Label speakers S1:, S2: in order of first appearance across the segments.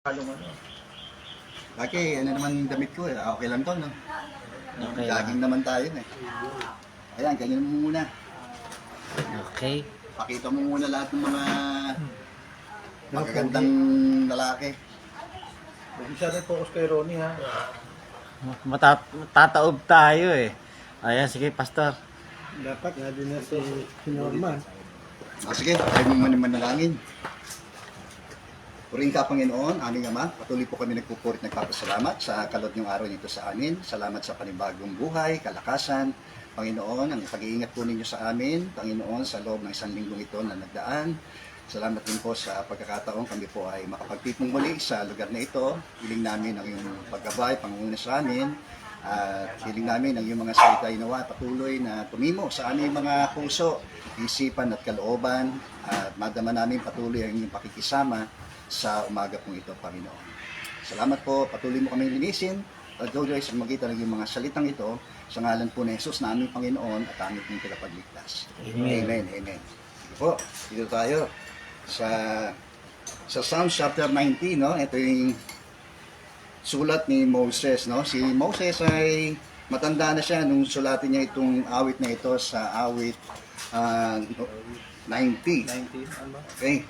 S1: Halong ano.
S2: Laki, ano naman yung damit ko eh. Okay lang to, no?
S3: Okay
S2: Jogging
S3: lang.
S2: naman tayo eh. Ayan, ganyan mo muna.
S3: Okay.
S2: Pakita mo muna lahat ng mga magagandang lalaki.
S1: Huwag masyadong focus kay Ronnie ha.
S3: Matataob tayo eh. Ayan, sige, Pastor.
S4: Dapat nga din na si Norman.
S2: Sige, tayo mo muna manalangin. Purihin ka, Panginoon, aming Ama, patuloy po kami nagpupurit nagpapasalamat sa kalot ng araw nito sa amin. Salamat sa panibagong buhay, kalakasan. Panginoon, ang pag-iingat po ninyo sa amin. Panginoon, sa loob ng isang linggong ito na nagdaan. Salamat din po sa pagkakataon kami po ay makapagtipong muli sa lugar na ito. Hiling namin ang iyong paggabay, pangunguna sa amin. At hiling namin ang iyong mga salita inawa patuloy na tumimo sa aming mga puso, isipan at kalooban. At madama namin patuloy ang iyong pakikisama sa umaga pong ito, Panginoon. Salamat po, patuloy mo kaming linisin at gawin sa magitan ng iyong mga salitang ito sa ngalan po ni Jesus na aming Panginoon at aming pong tagapagligtas.
S3: Amen.
S2: Amen. Amen. Sige po, dito tayo sa Psalms chapter 19, no? Ito yung sulat ni Moses, no? Si Moses ay matanda na siya nung sulatin niya itong awit na ito sa awit 90.
S1: 19, ano?
S2: Okay.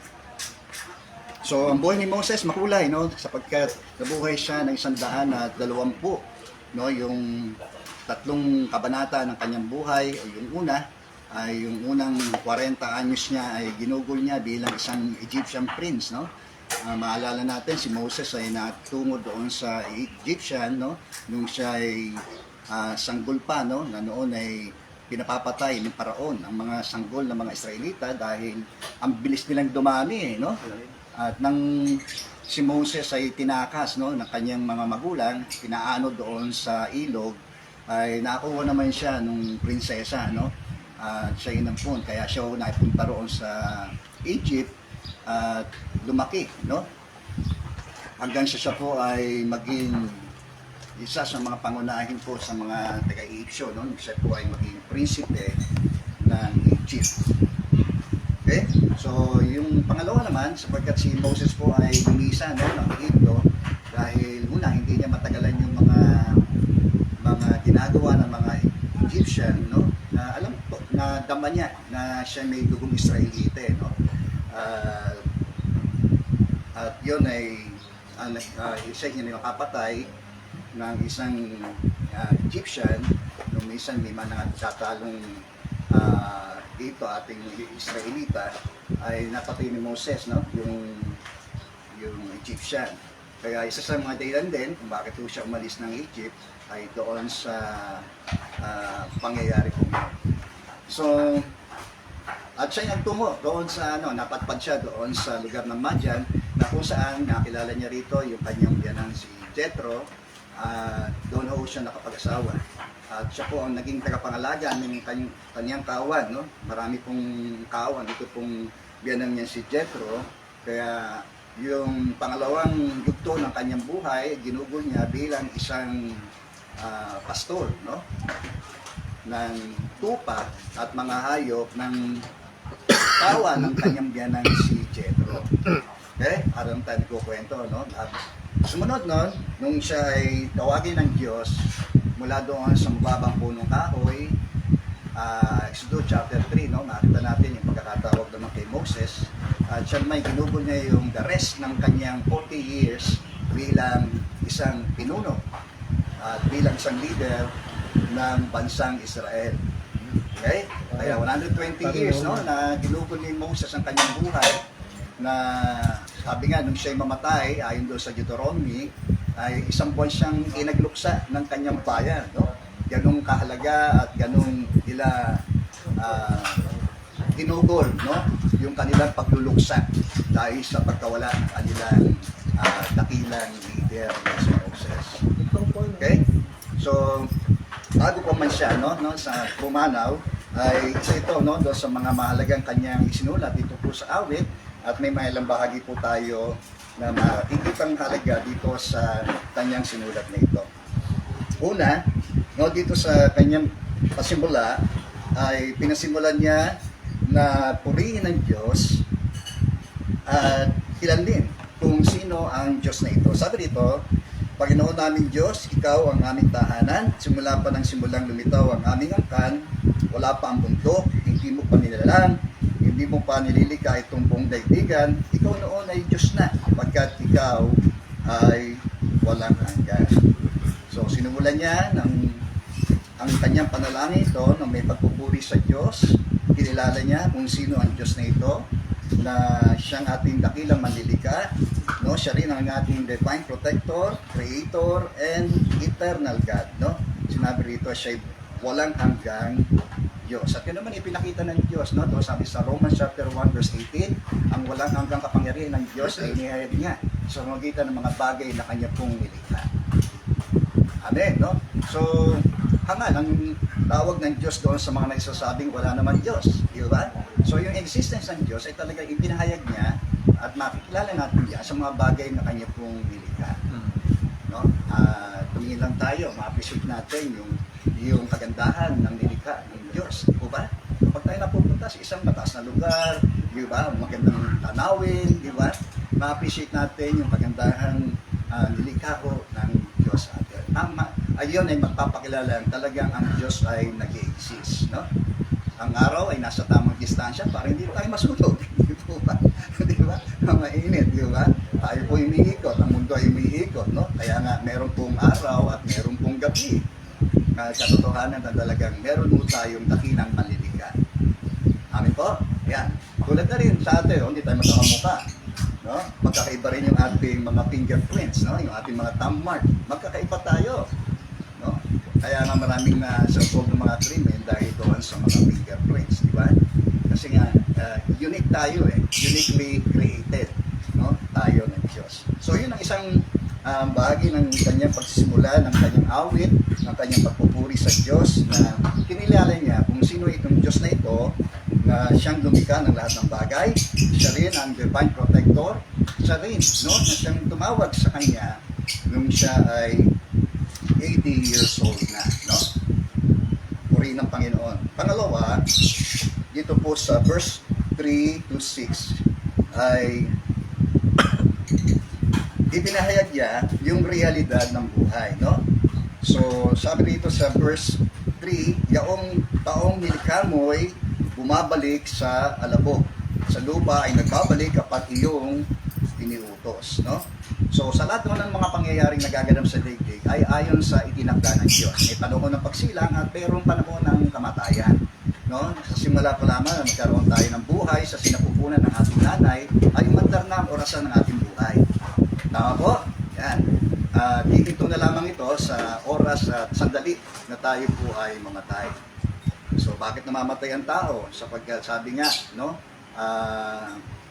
S2: So, ang buhay ni Moses makulay, no? Sapagkat nabuhay siya ng 120, no? Yung tatlong kabanata ng kanyang buhay, o yung una, ay yung unang 40 anyos niya ay ginugol niya bilang isang Egyptian prince, no? Maalala natin, si Moses ay natungo doon sa Egyptian, no? Nung siya ay sanggol pa, no? Na noon ay pinapapatay ng paraon ang mga sanggol ng mga Israelita dahil ang bilis nilang dumami, no? At nang si Moses ay tinakas, no, ng kanyang mga magulang, pinaano doon sa ilog, ay nakuha naman siya nung prinsesa, no? At siya inampun, kaya siya napunta roon sa Egypt at lumaki, no? Hanggang siya po ay maging isa sa mga pangunahin po sa mga taga-Egyptyo, no? Siya po ay maging prinsipe ng Egypt. Okay? So, yung pangalawa naman, sapagkat si Moses po ay lumisa, no, ng Egypto dahil una, hindi niya matagalan yung mga ginagawa ng mga Egyptian, no? Na alam po, na dama niya na siya may dugong Israelite, no? At yun ay isa niya nakapatay ng isang Egyptian nung minsan may mga nagtatalong dito ating Israelita ay napatay ni Moses, no? Yung Egyptian. Kaya isa sa mga dahilan din kung bakit po siya umalis ng Egypt ay doon sa pangyayari po yun. So, at siya nagtungo doon sa napatpad siya doon sa lugar ng Madian na kung saan nakilala niya rito yung kanyang biyanang si Jethro. Doon ho siya nakapag-asawa. At siya po ang naging tagapangalaga ng kanyang kawan, no? Marami pong kawan, ito pong biyanang niya si Jethro. Kaya yung pangalawang yugto ng kanyang buhay, ginugol niya bilang isang pastor, no? Ng tupa at mga hayop ng kawan ng kanyang biyanang si Jethro. Okay? Aram tayo nagkukwento, no? At sumunod nun, nung siya ay tawagin ng Diyos mula doon sa mababang punong kahoy, Exodus chapter 3, no? Makita natin yung pagkakatawag naman kay Moses. At siya may ginugol niya yung the rest ng kanyang 40 years bilang isang pinuno at bilang isang leader ng bansang Israel. Okay? Kaya 120 years, no, na ginugol ni Moses ang kanyang buhay na sabi nga nung siya'y mamatay ayon doon sa Deuteronomy ay isang buwan siyang inagluksa ng kanyang bayan, no? Ganong kahalaga at ganong nila ginugol, no, yung kanilang pagluluksa dahil sa pagkawala ng kanilang dakilang leader si Moses. Okay? So, bago pa man siya, no, sa pumanaw, ay isa ito, no, doon sa mga mahalagang kanyang isinulat dito po sa awit. At may mailang bahagi po tayo na makikitang halaga dito sa kanyang sinulat na ito. Una, no, dito sa kanyang pasimula ay pinasimulan niya na purihin ng Diyos at kilalanin kung kung sino ang Diyos na ito. Sabi dito, Panginoon namin Diyos, ikaw ang aming tahanan. Simula pa ng simulang lumitaw ang aming angkan, wala pa ang bundok, hindi mo pa nilalang, hindi mo pa nililika itong buong daigdigan. Ikaw noon ay Diyos na, pagkat ikaw ay walang hanggan. So sinumulan niya ang kanyang panalangin ito na may pagpupuri sa Diyos. Kinilala niya kung sino ang Diyos na ito, na siyang ating dakilang manlilika, no? Siya rin ang ating divine protector, creator, and eternal God, no? Sinabi rito siya walang hanggang Diyos. At yun naman ipinakita ng Diyos, no? Ito sabi sa Romans chapter 1 verse 18, ang walang hanggang kapangyarihan ng Diyos ay inihayag niya sa magitan ng mga bagay na kanya pong nilikha. Amen, no? So, hangal ang tawag ng Diyos doon sa mga nagsasabing wala naman Diyos, di ba? So, yung existence ng Diyos ay talaga ipinahayag niya at makikilala natin niya sa mga bagay na kanya pong nilikha. No? Tumingin lang tayo, ma-appreciate natin yung kagandahan ng nilikha ng Diyos, di ba? Kapag tayo napupunta sa isang mataas na lugar, di ba? Magandang tanawin, di ba? Ma-appreciate natin yung kagandahan nilikha ko ng Diyos atin. Ayun ay magpapakilala talagang ang Diyos ay nag-exist, no? Ang araw ay nasa tamang distansya para hindi tayo masunog, di ba? Di ba? Mainit, di ba? Tayo po umiikot, ang mundo ay umiikot, no? Kaya nga meron pong araw at meron pong gabi. Katotohanan na talagang meron po tayong dakilang manlilika. Amin po? Yan. Tulad na rin sa atin, hindi tayo magkakamukha. No? Magkakaiba rin yung ating mga fingerprints, no? Yung ating mga thumb mark. Magkakaiba tayo. No? Kaya nga maraming na sa-solve ng mga krimen dahil doon sa mga fingerprints, di ba? Kasi nga, unique tayo uniquely created, no? Tayo ng Diyos. So yun ang isang bahagi ng kanyang pagsisimula, ng kanyang awit, ng kanyang pagpupuri sa Diyos, na kinilala niya kung sino itong Diyos na ito, na siyang lumikha ng lahat ng bagay. Siya rin ang divine protector. Siya rin, no? Na siyang tumawag sa kanya nung siya ay 80 years old na, no? Puri ng Panginoon. Pangalawa, dito po sa verse 3 to 6 ay ipinahayag niya yung realidad ng buhay, no? So, sabi dito sa verse 3, yaong taong nilikha mo'y bumabalik sa alabok. Sa lupa ay nagbabalik kapag iyong iniutos, no? So, sa lahat naman ng mga pangyayaring nagaganap sa daigdig ay ayon sa itinakda ng Diyos. May panahon ng pagsilang at mayroong panahon ng kamatayan, no? Sa simula pa lamang na magkaroon tayo ng buhay sa sinapupunan ng ating nanay ay umandar na ang orasan ng ating buhay. Tama po? Yan. Dito na lamang ito sa oras at sandali na tayo po ay mamatay. So, bakit namamatay ang tao? Sapagkat sabi nga, no?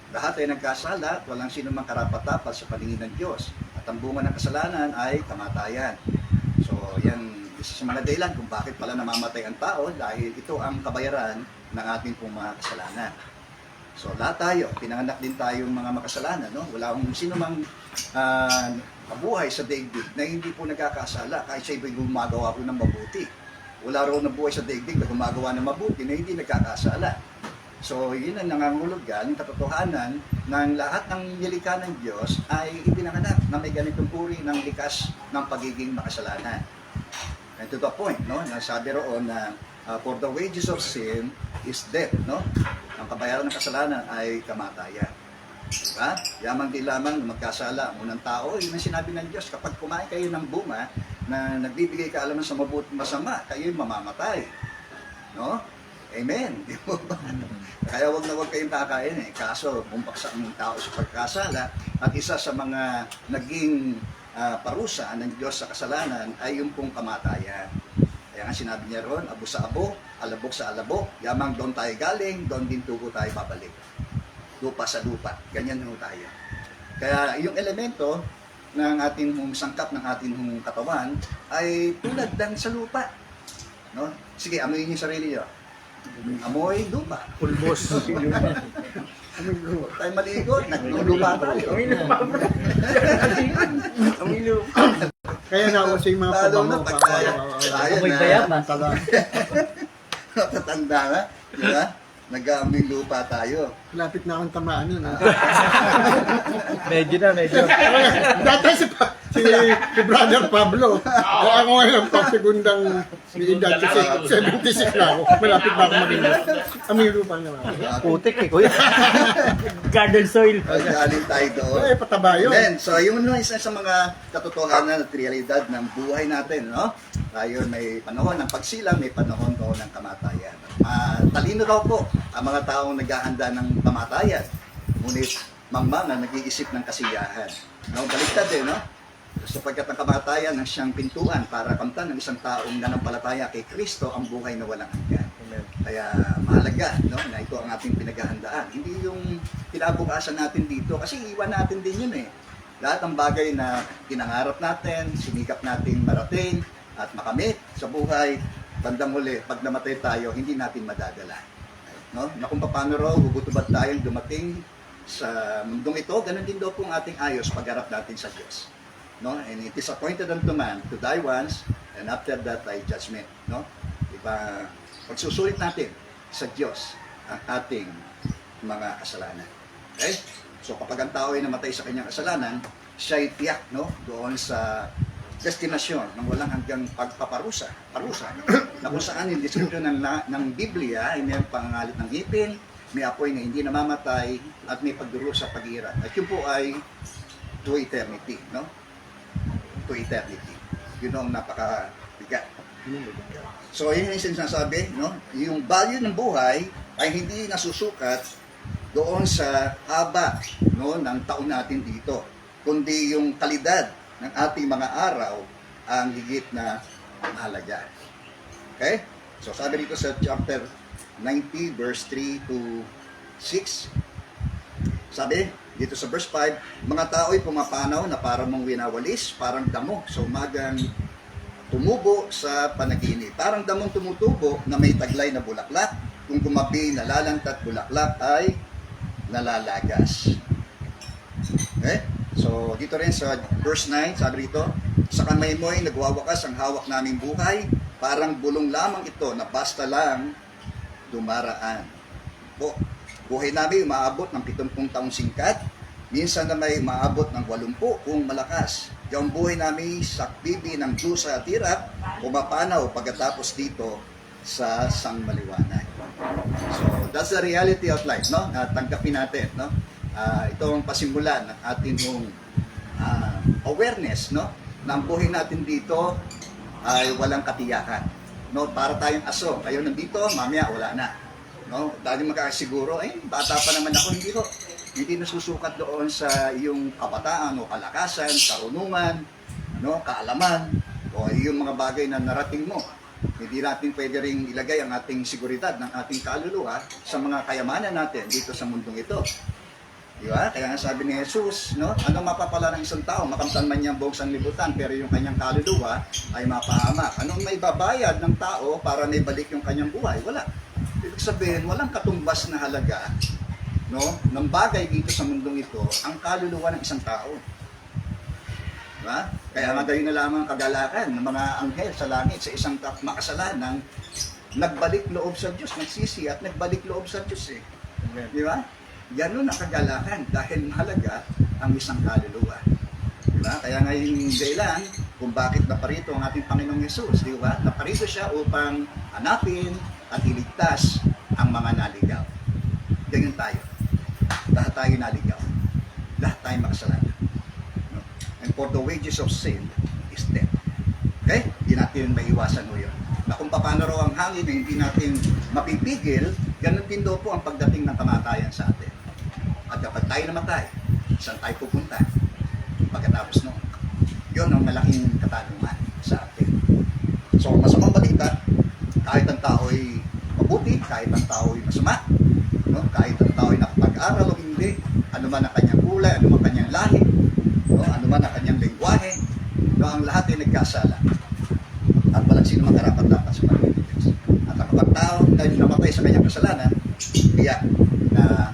S2: Lahat ay nagkasala at walang sino mang karapat-dapat sa paningin ng Diyos. At ang bunga ng kasalanan ay kamatayan. So, yan isa sa mga dahilan kung bakit pala namamatay ang tao dahil ito ang kabayaran ng ating pong mga kasalanan. So, lahat tayo, pinanganak din tayong mga makasalanan, no? Wala akong sino mang mabuhay sa daigdig na hindi po nagkakasala kahit siya iba'y gumagawa po ng mabuti. Wala raw na buhay sa daigdig na gumagawa ng mabuti na hindi nagkakasala. So, yun ang nangangulugan, yung katotohanan ng lahat ng nilikha ng Diyos ay ipinanganak na may ganitong uri ng likas ng pagiging makasalanan. And to the point, no? Nasabi roon na for the wages of sin is death, no? Ang kabayaran ng kasalanan ay kamatayan. Diba? Yamang di lamang na magkasala ang unang tao, yun ang sinabi ng Diyos, kapag kumain kayo ng bunga na nagbibigay kaalaman sa mabuti masama, kayo'y mamamatay. No? Amen. Di ba? Kaya wag na wag kayong kakain Kaso, bumpaksak ng tao sa pagkasala at isa sa mga naging parusa ng Diyos sa kasalanan ay yung pong kamatayan. Kaya nga sinabi niya ron, abo sa abo, alabok sa alabok, yamang doon tayo galing, doon din tugo tayo babalik. Lupa sa lupa. Ganyan ho tayo. Kaya yung elemento ng ating sangkap ng ating katawan ay tulad lang sa lupa. No? Sige, amoyin niyo sarili niyo. Amoy lupa.
S4: Pulbos.
S2: Tayo maligot, naglulupa tayo.
S4: Kaya nauso yung mga
S2: Lalo na
S4: pabango.
S2: pag tayo
S3: Amoy bayab,
S2: matatanda na, di ba? nag-aaming lupa tayo.
S4: Lapit na akong tamaan nun. Ha?
S3: Medyo na, medyo.
S4: Dati si Brother Pablo. Ako ngayon, pag-segundang edad kasi 76 na ako. Malapit na ako maging aming lupa naman.
S3: Putik eh, kuya. Garden soil.
S2: Galing tayo doon.
S4: Eh, pataba yun.
S2: Then, so yun na isa sa mga katotohanan at realidad ng buhay natin, no? Tayo may panahon ng pagsilang, may panahon po ng kamatayan. Talino raw po ang mga taong naghahanda ng kamatayan. Ngunit mangmang na nag-iisip ng kasiyahan. No, baliktad no? Sapagkat ang kamatayan ang siyang pintuan para kamtan ng isang taong nanampalataya kay Kristo ang buhay na walang hanggan. Kaya mahalaga no, na ito ang ating pinaghahandaan. Hindi yung kinabukasan natin dito kasi iwan natin din yun eh. Lahat ng bagay na pinangarap natin, sinikap nating marating at makamit sa buhay, bandang huli, pag namatay tayo, hindi natin madadala. No? Na kung paano raw, gugutubad tayong dumating sa mundong ito, ganun din daw pong ating ayos pagharap natin sa Diyos. No? And it is appointed unto man to die once, and after that ay judgment. No? Diba, pagsusulit natin sa Diyos ang ating mga kasalanan. Okay? So kapag ang tao ay namatay sa kanyang kasalanan, siya ay tiyak doon sa destinasyon ng walang hanggang pagpaparusa, na kung saan yung description ng Biblia ay may pangalit ng ngipin, may apoy na hindi namamatay, at may pagduro sa paghihirap. At yun po ay to eternity, no? To eternity. Yun ang napakabigat. So, yun yung sinasabi, no? Yung value ng buhay ay hindi nasusukat doon sa haba ng taon natin dito, kundi yung kalidad ng ating mga araw ang higit na mahalaga. Okay? So sabi dito sa chapter 90 verse 3 to 6, sabi dito sa verse 5, mga tao'y pumapanaw na parang mong winawalis, parang damo sa umagang tumubo sa panaginip. Parang damong tumutubo na may taglay na bulaklak, kung gumabi nalalantat bulaklak ay nalalagas. Okay? So, dito rin sa verse 9, sabi rito, sa kamay mo'y nagwawakas ang hawak naming buhay, parang bulong lamang ito na basta lang dumaraan. Buhay namin umaabot ng 70 taong singkat, minsan na may umaabot ng 80 kung malakas. Yung buhay namin sa bibi ng dusa at hirap, pumapanaw pagkatapos dito sa sangmaliwanag. So, that's the reality of life, no? Tanggapin natin, no? Ito ang pasimulan ng ating awareness, no? Na ang buhay natin dito ay walang katiyakan, no? Para tayong aso, kayo nandito, mamaya wala na, no? Dahil makakasiguro, bata pa naman ako, hindi nasusukat doon sa iyong kabataan o kalakasan, karunungan, no? Kaalaman, o yung mga bagay na narating mo. Hindi natin pwede ring ilagay ang ating seguridad ng ating kaluluwa sa mga kayamanan natin dito sa mundong ito. Diba? Kaya nga sabi ni Jesus, no? Ano mapapala ng isang tao? Makamtan man niyang buong sanlibutan, pero yung kanyang kaluluwa ay mapahamak. Anong may babayad ng tao para may balik yung kanyang buhay? Wala. Ibig sabihin, walang katumbas na halaga, no, ng bagay dito sa mundong ito, ang kaluluwa ng isang tao. Diba? Kaya nga gayon na lamang kagalakan ng mga anghel sa langit sa isang makasalanang nagbalik loob sa Diyos, nagsisi at nagbalik loob sa Diyos eh. Diba? Ganun ang kagalakan dahil mahalaga ang isang kaluluwa. Diba? Kaya ngayon dahilan kung bakit naparito ang ating Panginoong Yesus, diba? Naparito siya upang hanapin at iligtas ang mga naligaw. Ganyan tayo. Lahat tayo naligaw. Lahat tayo makasalanan. No? And for the wages of sin is death. Okay? Hindi natin maiwasan mo yun. Na kung paano raw ang hangin na hindi natin mapipigil, ganun din daw po ang pagdating ng kamatayan sa atin. At kapag tayo namatay, saan tayo pupunta? Pagkatapos noon. Yun ang malaking katanungan sa atin. So, masamang balita, kahit ang tao'y mabuti, kahit ang tao'y masama, no? Kahit ang tao'y nakapag-aral o hindi, ano man ang kanyang kulay, ano man kanyang lahi, no? Ano man ang kanyang lengguwahe, no? Ang lahat ay nagkasala. At walang sino makarapat-dapat sa Panginoon Diyos. At ang kapag tao na namatay sa kanyang kasalanan, tiyak na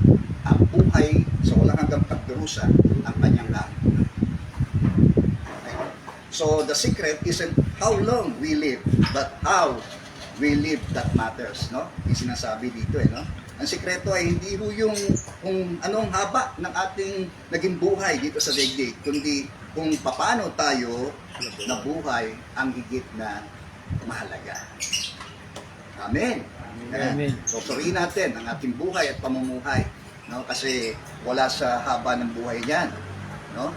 S2: ang buhay sa walang hanggang pagdurusa ang kanyang lahi. Okay. So the secret isn't how long we live, but how we live that matters, no? Yung sinasabi dito no? Ang sikreto ay hindi ho yung kung anong haba ng ating naging buhay dito sa daigdig, kundi kung paano tayo nabuhay ang higit na mahalaga. Amen.
S3: Amen.
S2: So, suriin natin ang ating buhay at pamumuhay. No? Kasi wala sa haba ng buhay niyan. No?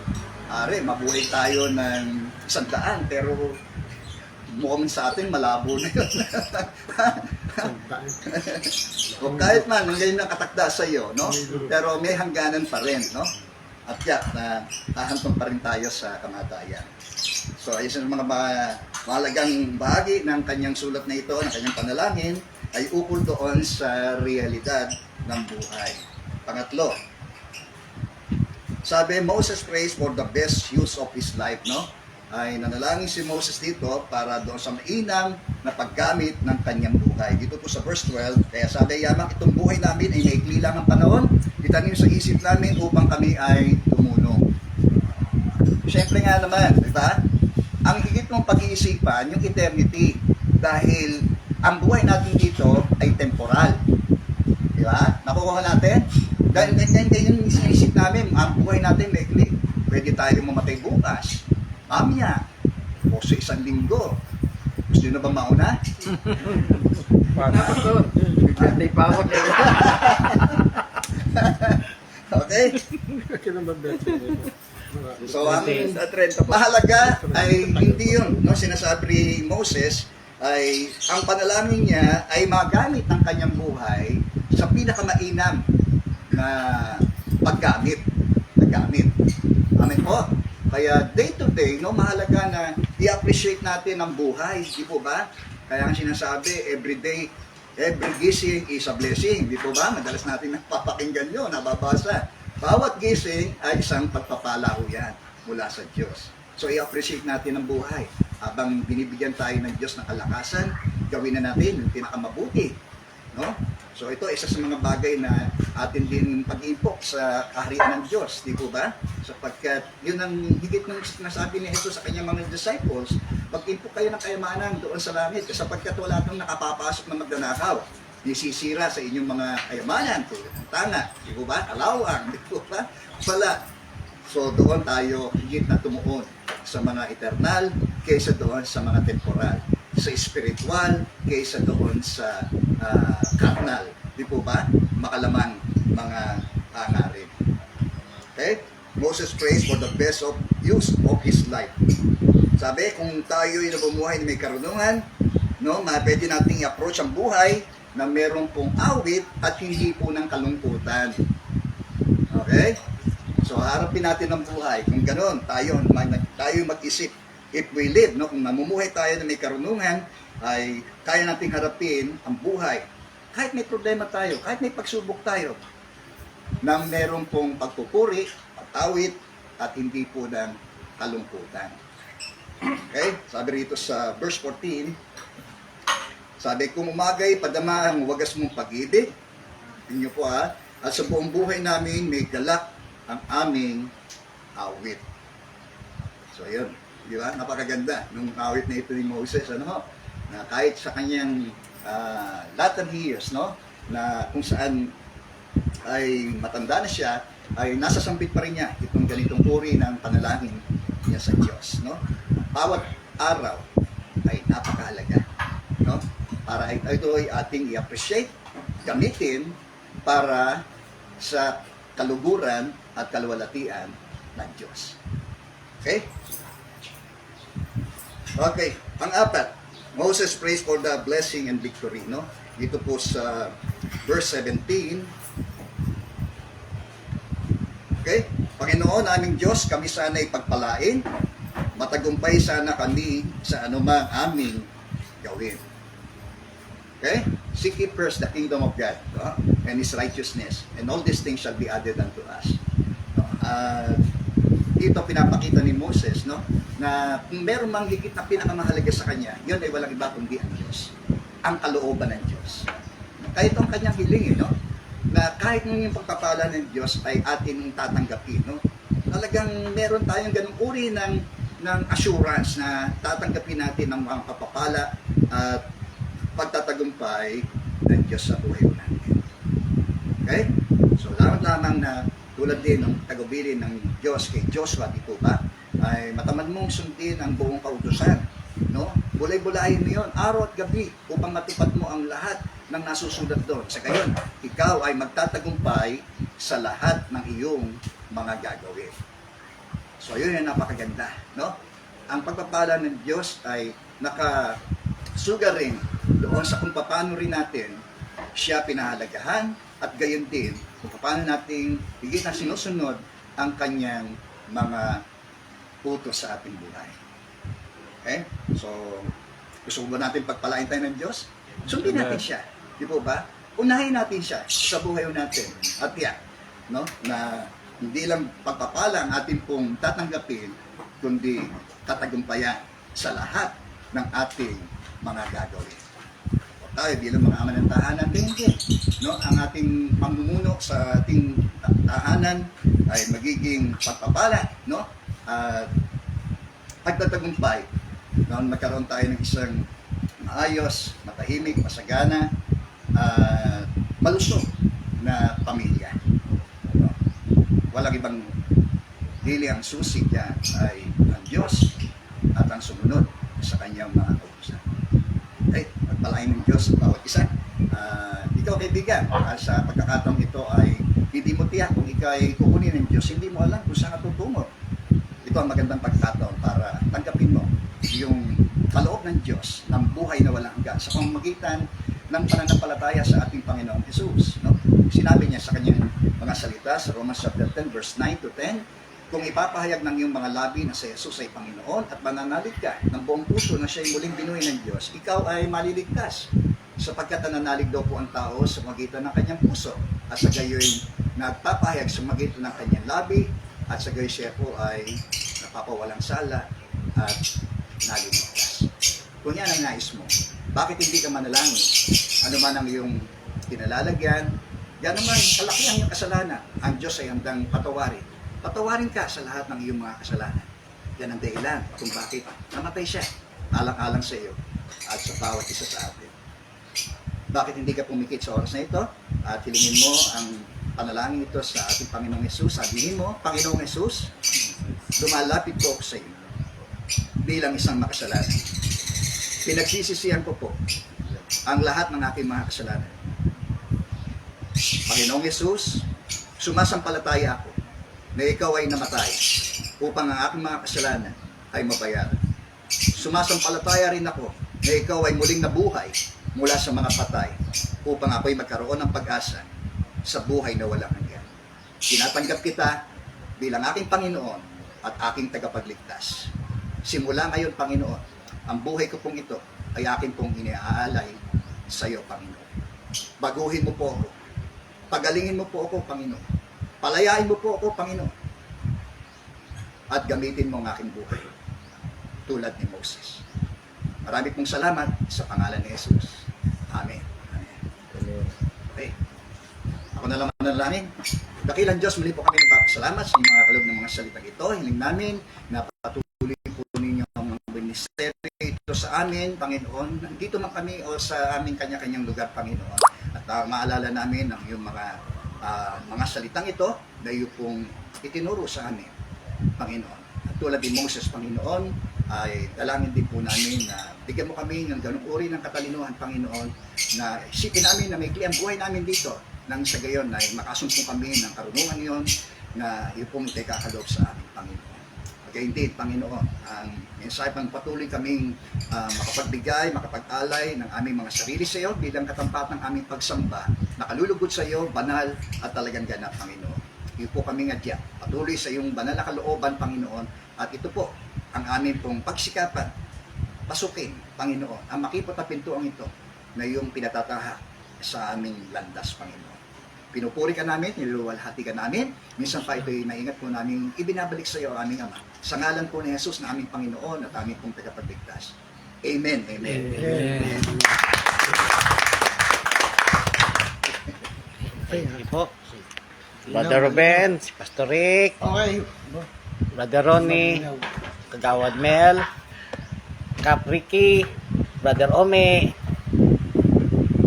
S2: Are, mabuhay tayo ng 100, pero mukhang sa atin malabo na yun. O kahit man, ngayon ang katakda sa iyo, no? Pero may hangganan pa rin, no? At na hahantong pa rin tayo sa kamatayan. So, ayun ang mga mahalagang bahagi ng kanyang sulat na ito, ng kanyang panalangin, ay ukol doon sa realidad ng buhay. Pangatlo, sabi, Moses prays for the best use of his life, no? Ay nanalangin si Moses dito para doon sa mainam na paggamit ng kanyang buhay. Dito po sa verse 12, kaya sabi, yamang itong buhay namin ay maikli lang ang panahon, itanim sa isip namin upang kami ay tumunong. Siyempre nga naman, di ba? Ang higit mong pag-iisipan, yung eternity, dahil ang buhay natin dito ay temporal. Di ba? Nakukuha natin? Dahil ganyan yung sinisip namin, ang buhay natin maikli. Pwede tayo mamatay bukas, mamaya, o sa isang linggo. Gusto nyo na ba mauna?
S1: Birthday pa ako.
S2: Okay? So, ang mahalaga ay hindi yun. No? Sinasabi ni Moses ay ang panalangin niya ay magamit ang kanyang buhay sa pinakamainam na paggamit. Amen po. Kaya day to day, no, mahalaga na i-appreciate natin ang buhay, di po ba? Kaya ang sinasabi, every day, every gising is a blessing, di po ba? Madalas natin napapakinggan yun, nababasa. Bawat gising ay isang pagpapala ho yan mula sa Diyos. So i-appreciate natin ang buhay. Habang binibigyan tayo ng Diyos ng kalakasan, gawin na natin yung pinakamabuti. No? So ito isa sa mga bagay na atin din pag-impok sa kaharian ng Diyos, di po ba? Sapagkat yun ang higit ng nasabi ni Jesus sa kanyang mga disciples, pag-impok kayo ng kayamanan doon sa langit, sapagkat wala itong nakapapasok na magnanakaw. Disisira sa inyong mga kayamanan, tulad ng tanga, di po ba? Kalawang, di po ba? Wala. So doon tayo higit na tumuon sa mga eternal kaysa doon sa mga temporal, sa spiritual kaysa doon sa carnal. Di po ba? Makalamang mga hangarin. Okay? Moses prays for the best of use of his life. Sabi, kung tayo ay nabumuhay na may karunungan, no, pwede nating i-approach ang buhay na meron pong awit at hindi po ng kalungkutan. Okay? So, harapin natin ang buhay. Kung gano'n, tayo mag-isip. If we live, no, kung namumuhay tayo na may karunungan, ay kaya nating harapin ang buhay. Kahit may problema tayo, kahit may pagsubok tayo, na meron pong pagpupuri, pagtawid, at hindi po ng kalungkutan. Okay? Sabi rito sa verse 14, sabi, kung umagay, padama ang wagas mong pag-ibig, inyo po at sa buong buhay namin, may galak ang aming awit. So, yun. Di ba? Napakaganda nung awit na ito ni Moses, ano? Na kahit sa kanyang latter years, no? Na kung saan ay matanda na siya, ay nasasambit pa rin niya itong ganitong uri ng panalangin niya sa Diyos, no? Bawat araw ay napakahalaga, no? Para ito ay ating i-appreciate, gamitin para sa kaluguran at kaluwalhatian ng Diyos. Okay? Okay, pang-apat, Moses prays for the blessing and victory, no? Dito po sa verse 17. Okay? Panginoon aming Diyos, kami sana ipagpalain, matagumpay sana kami sa anumang aming gawin. Okay? Seek ye first the kingdom of God, no? And His righteousness, and all these things shall be added unto us. No? Dito pinapakita ni Moses, no, na kung meron mang higit na pinakamahalaga sa kanya, yun ay walang iba kundi ang Diyos. Ang kalooban ng Diyos. Kahit ang kanyang hiling, no, na kahit yung pagpapala ng Diyos ay atin tatanggapin, no. Talagang meron tayong ganung uri ng assurance na tatanggapin natin ang mga papapala at pagtatagumpay ng Diyos sa buhay natin. Okay? So, lamang na tulad din ng tagubilin ng Diyos kay Joshua, di po ba? Ay matamad mong sundin ang buong kautusan. No? Bulay-bulayin mo yun, araw at gabi, upang matupad mo ang lahat ng nasusulat doon. Sa gayon, ikaw ay magtatagumpay sa lahat ng iyong mga gagawin. So, yun yung napakaganda. No? Ang pagpapala ng Diyos ay nakasuga rin doon sa kung paano rin natin siya pinahalagahan at gayon din kung paano natin higit na sinusunod ang kanyang mga utos sa ating buhay. Okay? So, gusto ba natin pagpalain tayo ng Diyos? Sundin natin siya. Di po ba? Unahin natin siya sa buhay natin. At yan, no? Na hindi lang pagpapala ang ating pong tatanggapin, kundi tatagumpayan sa lahat ng ating mga gagawin. O tayo bilang mga ama ng tahanan din, no? Ang ating pamumuno sa ating tahanan ay magiging pagpapala, no? At pagtatagumpay, no? Magkaroon tayo ng isang maayos, matahimik, masagana, malusog na pamilya. No? Walang ibang dili ang susi dyan ay ang Diyos at ang sumunod sa kanyang mga kautusan. Okay, magpalain ng Diyos sa bawat isa. Ikaw kaibigan, sa pagkakataong ito ay hindi mo tiyak kung ikaw ay kukunin ng Diyos, hindi mo alam kung saan ka tutungo. Ito ang magandang pagkakataon para tanggapin mo yung kaloob ng Diyos ng buhay na walang hanggan sa pamamagitan ng pananampalataya sa ating Panginoong Jesus. No? Sinabi niya sa kanyang mga salita sa Romans chapter 10 verse 9 to 10, kung ipapahayag ng iyong mga labi na si Jesus ay Panginoon at mananalig ka ng buong puso na siya ay muling binuhay ng Diyos, ikaw ay maliligtas. Sapagkat nananalig daw po ang tao sa magitan ng kanyang puso at sa gayoy nagpapahayag sa magitan ng kanyang labi at sa gayoy siya po ay napapawalang sala at naligtas. Kung yan ang nais mo, bakit hindi ka manalangin? Ano man ang iyong pinalalagyan, yan naman, kalakihan yung kasalanan. Ang Diyos ay handang patawarin. Patawarin ka sa lahat ng iyong mga kasalanan. Yan ang dahilan kung bakit namatay siya, alang-alang sa iyo at sa bawat isa sa atin. Bakit hindi ka pumikit sa oras na ito at hilingin mo ang panalangin ito sa ating Panginoong Hesus? Sabihin mo, Panginoong Hesus, lumalapit po ako sa iyo bilang isang makasalanan. Pinagsisisihan ko po ang lahat ng aking mga kasalanan. Panginoong Hesus, sumasampalataya ako na ikaw ay namatay upang ang aking mga kasalanan ay mabayaran. Sumasampalataya rin ako na ikaw ay muling nabuhay mula sa mga patay upang ako'y magkaroon ng pag-asa sa buhay na walang hanggan. Tinatanggap kita bilang aking Panginoon at aking tagapagligtas. Simula ngayon, Panginoon, ang buhay ko pong ito ay akin pong iniaalay sa iyo, Panginoon. Baguhin mo po ako. Pagalingin mo po ako, Panginoon. Palayain mo po ako, Panginoon. At gamitin mo ang aking buhay tulad ni Moses. Marami pong salamat sa pangalan ni Jesus. Amen. Amen. Okay. Ako na lang manalangin. Dakilang Diyos, muli po kami nagpapasalamat sa mga kaloob ng mga salitang ito. Hiling namin na patuloy po ninyo ang ministeryo ito sa amin, Panginoon. Nandito man kami o sa aming kanya-kanyang lugar, Panginoon. At maalala namin ang iyong mga salitang ito na iyong pong itinuro sa amin, Panginoon. At tulad ni Moses, Panginoon, ay dalangin din po namin na bigyan mo kami ng ganung uri ng katalinuhan, Panginoon, na isipin namin na may ang buhay namin dito nang sa gayon ay makasumpong kami ng karunungan yon na iyong pong ikakaloob sa aming Panginoon. Again din, Panginoon, ang mensahe pang patuloy kaming makapagbigay, makapag-alay ng aming mga sarili sa iyo bilang katampat ng aming pagsamba, nakalulugod sa iyo, banal at talagang ganap, Panginoon. Iyo po kami ngadya, patuloy sa iyong banal na kalooban, Panginoon, at ito po ang aming pong pagsikapan, pasukin, Panginoon, ang makipot na pintuang ito na iyong pinatataha sa aming landas, Panginoon. Pinupuri ka namin, niluluwalhati ka namin. Minsan pa ito'y naingat po namin ibinabalik sa iyo, aming Ama. Sa ngalan po ni Jesus na aming Panginoon at aming pong tagapagligtas. Amen. Amen.
S3: Amen.
S5: Thank you po. Brother Ruben, Pastor Rick,
S4: Okay.
S5: Brother Ronnie, Kagawad Mel, Kap Ricky, Brother Ome,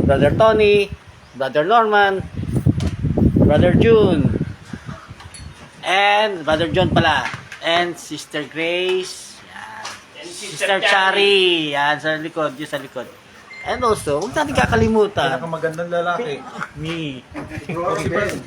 S5: Brother Tony, Brother Norman, Brother June. And Brother John pala. And Sister Grace. Yan. Sister Chari. Yan, sa likod. Yung sa likod. And also, huwag natin kakalimutan.
S3: Pinakamagandang lalaki.
S5: Me.
S3: Ruben.